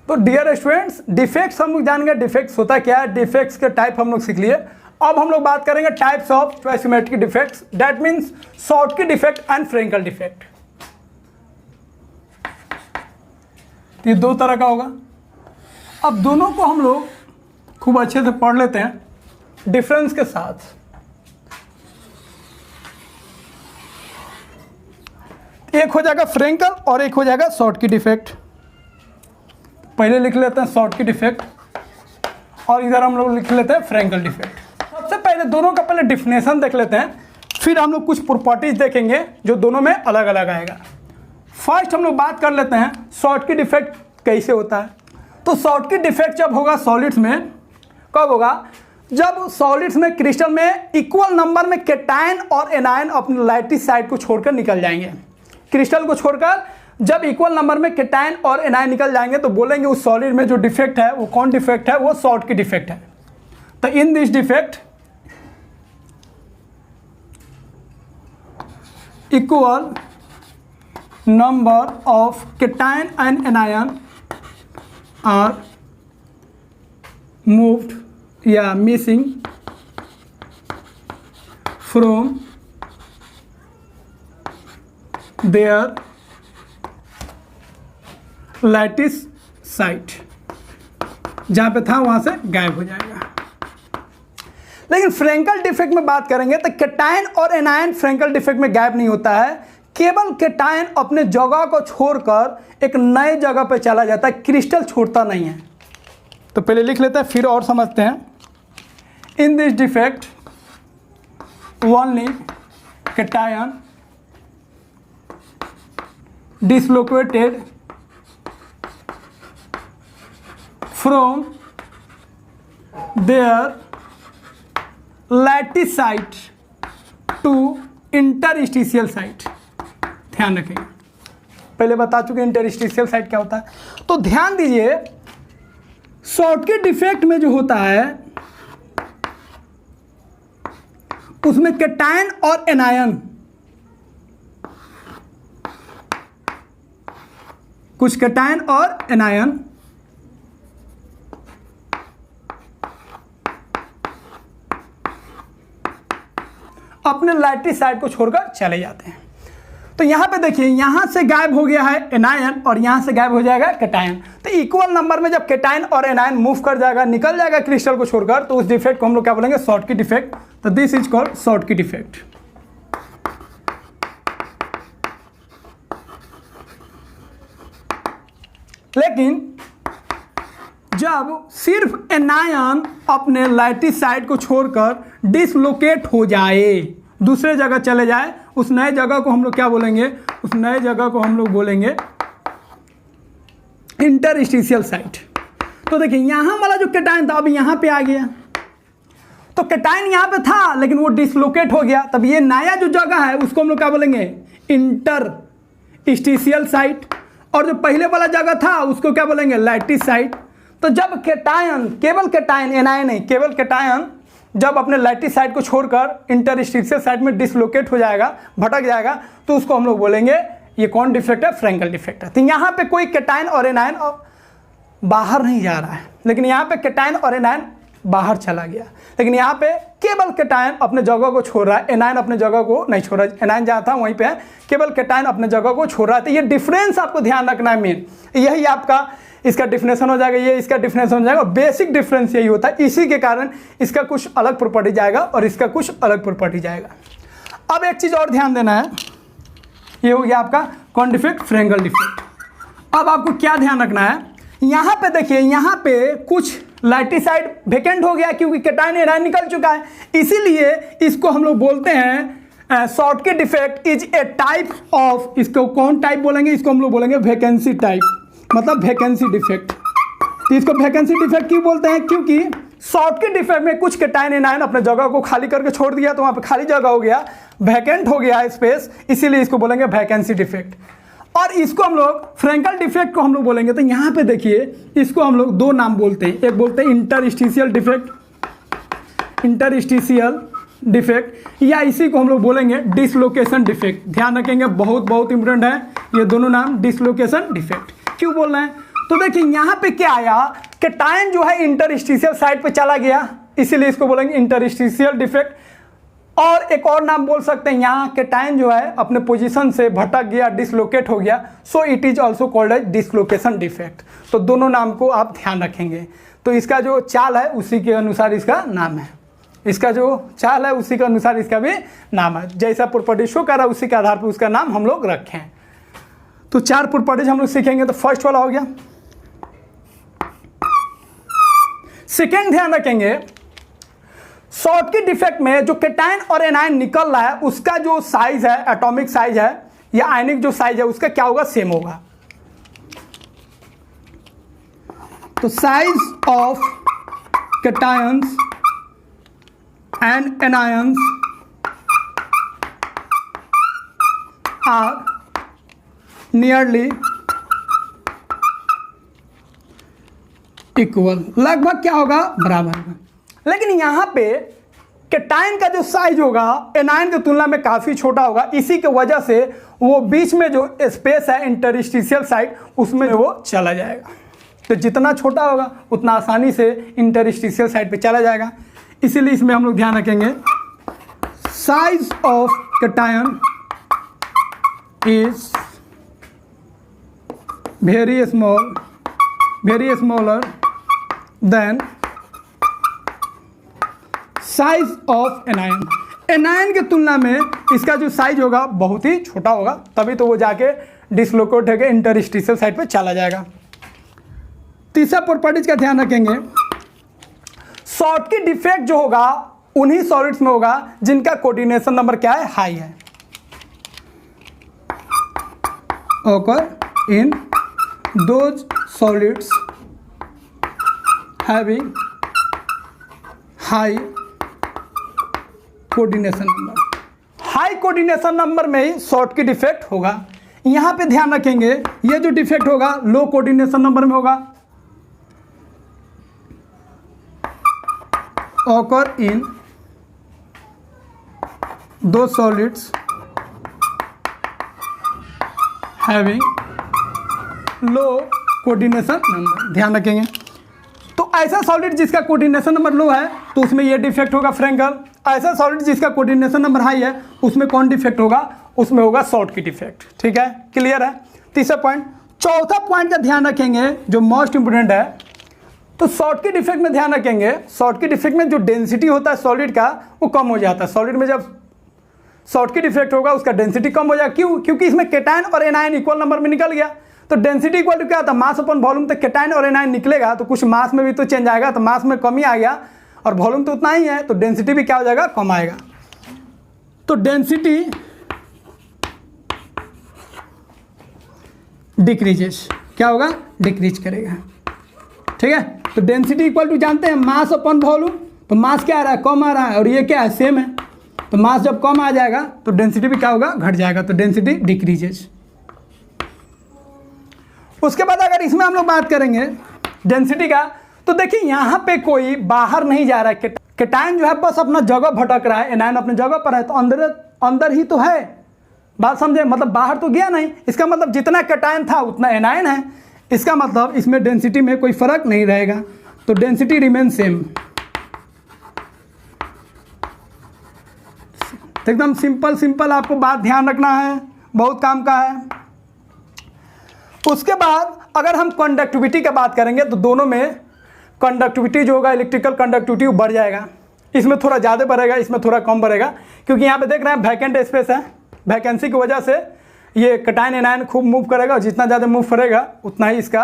तो dear students, defects हम लोग जान गए, डिफेक्ट्स होता क्या है, डिफेक्ट्स के टाइप हम लोग सीख लिए। अब हम लोग बात करेंगे types of stoichiometric defects, that means Schottky defect and Frenkel defect. ये दो तरह का होगा। अब दोनों को हम लोग खूब अच्छे से पढ़ लेते हैं डिफरेंस के साथ। एक हो जाएगा फ्रेंकल और एक हो जाएगा शॉर्टकी डिफेक्ट। पहले लिख लेते हैं शॉर्टकी डिफेक्ट और इधर हम लोग लिख लेते हैं फ्रेंकल डिफेक्ट। सबसे पहले दोनों का पहले डिफिनेशन देख लेते हैं, फिर हम लोग कुछ प्रॉपर्टीज देखेंगे जो दोनों में अलग अलग आएगा। फर्स्ट हम लोग बात कर लेते हैं शॉर्टकी डिफेक्ट कैसे होता है। तो शॉर्टकी डिफेक्ट जब होगा सॉलिड्स में, कब होगा, जब सॉलिड्स में क्रिस्टल में इक्वल नंबर में कैटायन और एनायन अपने लैटिस साइड को छोड़कर निकल जाएंगे। क्रिस्टल को छोड़कर जब इक्वल नंबर में कैटायन और एनायन निकल जाएंगे तो बोलेंगे उस सॉलिड में जो डिफेक्ट है वो कौन डिफेक्ट है, वो शॉर्टकी डिफेक्ट है। तो in this defect equal number of cation and anion are moved या missing from their lattice site, जहाँ पे था वहाँ से गायब हो जाएगा। लेकिन फ्रेंकल डिफेक्ट में बात करेंगे तो कैटायन और एनायन फ्रेंकल डिफेक्ट में गायब नहीं होता है, केवल कैटायन अपने जगह को छोड़कर एक नए जगह पे चला जाता है, क्रिस्टल छोड़ता नहीं है। तो पहले लिख लेते हैं फिर और समझते हैं। In this defect only cation dislocated from their lattice site to interstitial site. ध्यान रखेंगे, पहले बता चुके इंटरस्टिशियल साइट क्या होता है। तो ध्यान दीजिए, शॉर्टकी डिफेक्ट में जो होता है उसमें कैटायन और एनायन, कुछ कैटायन और एनायन अपने लैटिस साइड को छोड़कर चले जाते हैं। तो यहां पे देखिए, यहां से गायब हो गया है एनायन और यहां से गायब हो जाएगा कैटायन। तो इक्वल नंबर में जब कैटायन और एनायन मूव कर जाएगा, निकल जाएगा क्रिस्टल को छोड़कर, तो उस डिफेक्ट को हम लोग क्या बोलेंगे, शॉर्टकी डिफेक्ट। तो this is called Schottky defect. लेकिन जब सिर्फ एनायन अपने लैटिस साइड को छोड़कर डिसलोकेट हो जाए, दूसरे जगह चले जाए, उस नए जगह को हम लोग क्या बोलेंगे, उस नए जगह को हम लोग बोलेंगे इंटरस्टिशियल साइट। तो देखिए यहाँ वाला जो कैटायन था अब यहाँ पे आ गया, तो कैटायन यहाँ पे था लेकिन वो डिसलोकेट हो गया, तब ये नया जो जगह है उसको हम लोग क्या बोलेंगे, इंटरस्टिशियल साइट। और जो पहले वाला जगह था उसको क्या बोलेंगे, लैटिस साइट। तो जब कैटायन, केवल कैटायन, एनायन नहीं, केवल कैटायन जब अपने लैटिस साइड को छोड़कर इंटरस्टिशियल साइड में डिसलोकेट हो जाएगा, भटक जाएगा, तो उसको हम लोग बोलेंगे ये कौन डिफेक्ट है, फ्रेंकल डिफेक्ट है। तो यहाँ पे कोई कैटायन और एनायन बाहर नहीं जा रहा है, लेकिन यहाँ पे कैटायन और एनायन बाहर चला गया, लेकिन यहाँ पे केवल कैटायन अपने जगह को छोड़ रहा है, एनायन अपने जगह को नहीं छोड़ रहा है। एनायन जहाँ था वहीं पे है, केवल कैटायन अपने जगह को छोड़ रहा है। तो ये डिफरेंस आपको ध्यान रखना है, मेन यही आपका इसका डिफिनेशन हो जाएगा, ये इसका डिफिनेशन हो जाएगा। बेसिक डिफरेंस यही होता है, इसी के कारण इसका कुछ अलग प्रॉपर्टी जाएगा और इसका कुछ अलग प्रॉपर्टी जाएगा। अब एक चीज़ और ध्यान देना है, ये हो गया आपका कौन डिफेक्ट, फ्रेंकल डिफेक्ट। अब आपको क्या ध्यान रखना है, यहाँ पे देखिए, यहाँ पे कुछ लैटिस साइड वेकेंट हो गया क्योंकि कैटायन एनायन निकल चुका है, इसीलिए इसको हम लोग बोलते हैं Schottky defect is a type of, इसको कौन टाइप बोलेंगे, इसको हम लोग बोलेंगे वैकेंसी टाइप, मतलब वैकेंसी डिफेक्ट। तो इसको वैकेंसी डिफेक्ट क्यों बोलते हैं, क्योंकि शॉर्टकी डिफेक्ट में कुछ कैटायन एनायन अपने जगह को खाली करके छोड़ दिया, तो वहाँ पे खाली जगह हो गया, वैकेंट हो गया स्पेस, इसीलिए इसको बोलेंगे वैकेंसी डिफेक्ट। और इसको हम लोग फ्रेंकल डिफेक्ट को हम लोग बोलेंगे। तो यहाँ पे देखिए, इसको हम लोग दो नाम बोलते हैं, एक बोलते हैं इंटरस्टिशियल डिफेक्ट, इंटरस्टिशियल डिफेक्ट, या इसी को हम लोग बोलेंगे डिसलोकेशन डिफेक्ट। ध्यान रखेंगे, बहुत बहुत इंपॉर्टेंट है ये दोनों नाम, डिसलोकेशन डिफेक्ट। क्यों बोल रहे हैं, तो देखिए यहाँ पे क्या आया, कैटायन जो है इंटरस्टिशियल साइड पे चला गया, इसीलिए इसको बोलेंगे इंटरस्टिशियल डिफेक्ट। और एक और नाम बोल सकते हैं, यहाँ कैटायन जो है अपने पोजीशन से भटक गया, डिसलोकेट हो गया, so it is also called as dislocation defect. तो दोनों नाम को आप ध्यान रखेंगे। तो इसका जो चाल है उसी के अनुसार इसका नाम है, इसका जो चाल है उसी के अनुसार इसका भी नाम है। जैसा प्रॉपर्टी शो कर रहा है उसी के आधार पर उसका नाम हम लोग रखें। तो 4 प्रॉपर्टीज हम लोग सीखेंगे। तो फर्स्ट वाला हो गया। सेकेंड ध्यान रखेंगे, शॉर्टकी डिफेक्ट में जो कैटायन और एनायन निकल रहा है उसका जो साइज है, एटॉमिक साइज है या आयनिक जो साइज है उसका क्या होगा, सेम होगा। तो size of cations and anions are nearly equal, लगभग क्या होगा, बराबर होगा। लेकिन यहाँ पे कैटायन का जो साइज होगा एनायन की तुलना में काफ़ी छोटा होगा, इसी के वजह से वो बीच में जो स्पेस है इंटरस्टिशियल साइड उसमें वो चला जाएगा। तो जितना छोटा होगा उतना आसानी से इंटरस्टिशियल साइड पे चला जाएगा, इसीलिए इसमें हम लोग ध्यान रखेंगे size of cation is very small, very smaller than size of anion. Anion की तुलना में इसका जो साइज होगा बहुत ही छोटा होगा, तभी तो वो जाके डिसलोकेट होकर इंटरस्टिशियल साइड पे चला जाएगा। तीसरा प्रॉपर्टीज का ध्यान रखेंगे, शॉर्टकी डिफेक्ट जो होगा उन्हीं सॉलिड्स में होगा जिनका कोऑर्डिनेशन नंबर क्या है, हाई है। ओकर in those solids having high coordination number. High coordination number में ही शॉर्टकी डिफेक्ट होगा। यहां पे ध्यान रखेंगे ये जो डिफेक्ट होगा लो कोऑर्डिनेशन नंबर में होगा। ऑकर इन दो solids having low coordination number, ध्यान रखेंगे। तो ऐसा सॉलिड जिसका कोऑर्डिनेशन नंबर लो है तो उसमें ये डिफेक्ट होगा फ्रैंकल। ऐसा सॉलिड जिसका कोऑर्डिनेशन नंबर हाई है उसमें कौन डिफेक्ट होगा, उसमें होगा शॉर्टकी डिफेक्ट। ठीक है, क्लियर है। तीसरा पॉइंट। चौथा पॉइंट का ध्यान रखेंगे जो मोस्ट इंपोर्टेंट है, तो शॉर्टकी डिफेक्ट में ध्यान रखेंगे, शॉर्टकी डिफेक्ट में जो डेंसिटी होता है सॉलिड का वो कम हो जाता है। सॉलिड में जब शॉर्टकी डिफेक्ट होगा उसका डेंसिटी कम हो जाएगा। क्यों? क्योंकि इसमें कैटायन और एनायन इक्वल नंबर में निकल गया। तो डेंसिटी इक्वल टू क्या होता है, मास अपन वॉल्यूम। तो कैटायन और एनायन निकलेगा तो कुछ मास में भी तो चेंज आएगा, तो मास में कमी आ गया और वॉल्यूम तो उतना ही है, तो डेंसिटी भी क्या हो जाएगा, कम आएगा। तो डेंसिटी डिक्रीजेस, क्या होगा, डिक्रीज करेगा। ठीक है, तो डेंसिटी इक्वल टू जानते हैं मास अपन वॉल्यूम। तो मास क्या आ रहा है, कम आ रहा है, और ये क्या है, सेम है। तो मास जब कम आ जाएगा तो डेंसिटी भी क्या होगा, घट जाएगा। तो डेंसिटी डिक्रीजेस। उसके बाद अगर इसमें हम लोग बात करेंगे डेंसिटी का, तो देखिए यहाँ पे कोई बाहर नहीं जा रहा है। कैटायन जो है बस अपना जगह भटक रहा है, एनायन अपने जगह पर है, तो अंदर ही तो है। बात समझे, मतलब बाहर तो गया नहीं। इसका मतलब जितना कैटायन था उतना एनायन है। इसका मतलब इसमें डेंसिटी में कोई फर्क नहीं रहेगा, तो डेंसिटी रिमेन सेम। एकदम सिंपल आपको बात ध्यान रखना है, बहुत काम का है। उसके बाद अगर हम कंडक्टिविटी की बात करेंगे तो दोनों में कंडक्टिविटी जो होगा, इलेक्ट्रिकल कंडक्टिविटी बढ़ जाएगा। इसमें थोड़ा ज़्यादा बढ़ेगा, इसमें थोड़ा कम बढ़ेगा, क्योंकि यहाँ पे देख रहे हैं वैकेंट स्पेस है। वैकेंसी की वजह से ये कैटायन एनायन खूब मूव करेगा, और जितना ज़्यादा मूव करेगा उतना ही इसका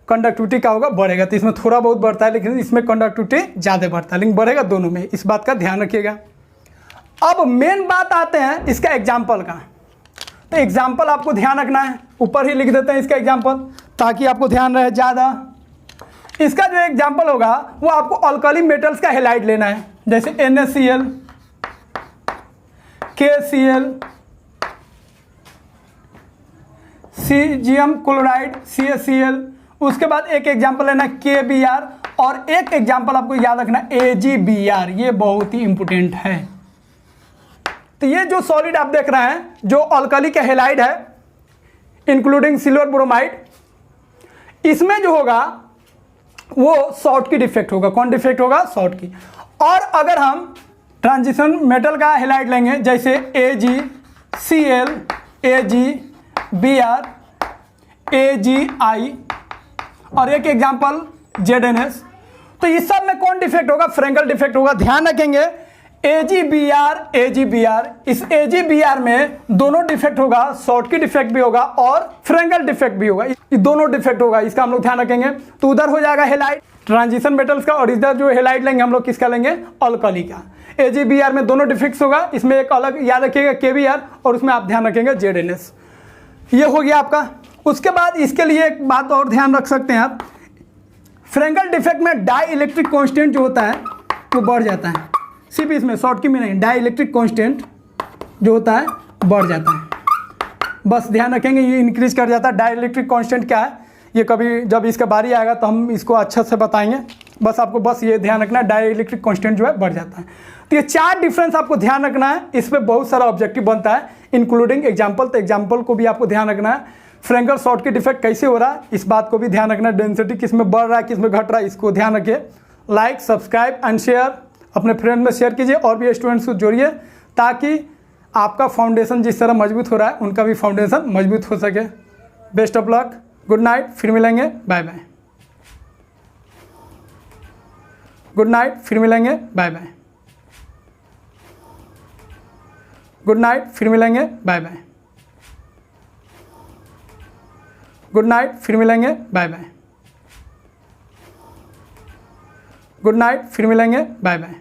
कंडक्टिविटी का होगा, बढ़ेगा। तो इसमें थोड़ा बहुत बढ़ता है, लेकिन इसमें कंडक्टिविटी ज़्यादा बढ़ता है, लेकिन बढ़ेगा दोनों में। इस बात का ध्यान रखिएगा। अब मेन बात आते हैं इसका एग्जाम्पल का। तो एग्जाम्पल आपको ध्यान रखना है, ऊपर ही लिख देते हैं इसका एग्जाम्पल ताकि आपको ध्यान रहे ज़्यादा। इसका जो एग्जाम्पल होगा वो आपको अल्कली मेटल्स का हैलाइड लेना है, जैसे NaCl, KCl, caesium chloride CaCl। उसके बाद एक एग्जाम्पल लेना KBr, और एक एग्जाम्पल आपको याद रखना AgBr। ये बहुत ही इंपोर्टेंट है। तो ये जो सॉलिड आप देख रहे हैं जो अल्कली का हैलाइड है, इंक्लूडिंग सिल्वर ब्रोमाइड, इसमें जो होगा वो शॉर्ट की डिफेक्ट होगा। कौन डिफेक्ट होगा? शॉर्ट की। और अगर हम ट्रांजिशन मेटल का हेलाइड लेंगे जैसे AgCl, AgBr, AgI और एक एग्जांपल ZnS, तो इस सब में कौन डिफेक्ट होगा? फ्रेंगल डिफेक्ट होगा। ध्यान रखेंगे AgBr, इस AgBr में दोनों डिफेक्ट होगा, शॉर्ट की डिफेक्ट भी होगा और फ्रेंगल डिफेक्ट भी होगा, ये दोनों डिफेक्ट होगा, इसका हम लोग ध्यान रखेंगे। तो उधर हो जाएगा हेलाइड ट्रांजिशन मेटल्स का, और इधर जो हेलाइड लेंगे हम लोग किसका लेंगे? अल्कली का। AgBr में दोनों डिफेक्ट्स होगा, इसमें एक अलग याद रखिएगा KBr और उसमें आप ध्यान रखेंगे ZnS। ये हो गया आपका। उसके बाद इसके लिए एक बात और ध्यान रख सकते हैं आप, फ्रेंगल डिफेक्ट में डाई इलेक्ट्रिक कॉन्स्टेंट जो होता है वो बढ़ जाता है। सिर्फ इसमें शॉर्ट की में नहीं, डाई इलेक्ट्रिक कॉन्स्टेंट जो होता है बढ़ जाता है। बस ध्यान रखेंगे ये इंक्रीज कर जाता है। डाई इलेक्ट्रिक कॉन्स्टेंट क्या है ये कभी जब इसका बारी आएगा तो हम इसको अच्छे से बताएंगे। बस आपको बस ये ध्यान रखना है डाई इलेक्ट्रिक कॉन्स्टेंट जो है बढ़ जाता है। तो ये 4 डिफरेंस आपको ध्यान रखना है। इस पर बहुत सारा ऑब्जेक्टिव बनता है इंक्लूडिंग एग्जाम्पल। तो एग्जाम्पल को भी आपको ध्यान रखना है। फ्रेंगल शॉर्ट की डिफेक्ट कैसे हो रहा है इस बात को भी ध्यान रखना है। डेंसिटी किस में बढ़ रहा है किस में घट रहा है इसको ध्यान रखिए। लाइक, सब्सक्राइब एंड शेयर, अपने फ्रेंड में शेयर कीजिए और भी स्टूडेंट्स को जोड़िए ताकि आपका फाउंडेशन जिस तरह मजबूत हो रहा है उनका भी फाउंडेशन मजबूत हो सके। Best of luck, good night, फिर मिलेंगे, बाय बाय। गुड नाइट, फिर मिलेंगे, बाय बाय। गुड नाइट, फिर मिलेंगे, बाय बाय। गुड नाइट, फिर मिलेंगे, बाय बाय। गुड नाइट, फिर मिलेंगे, बाय बाय।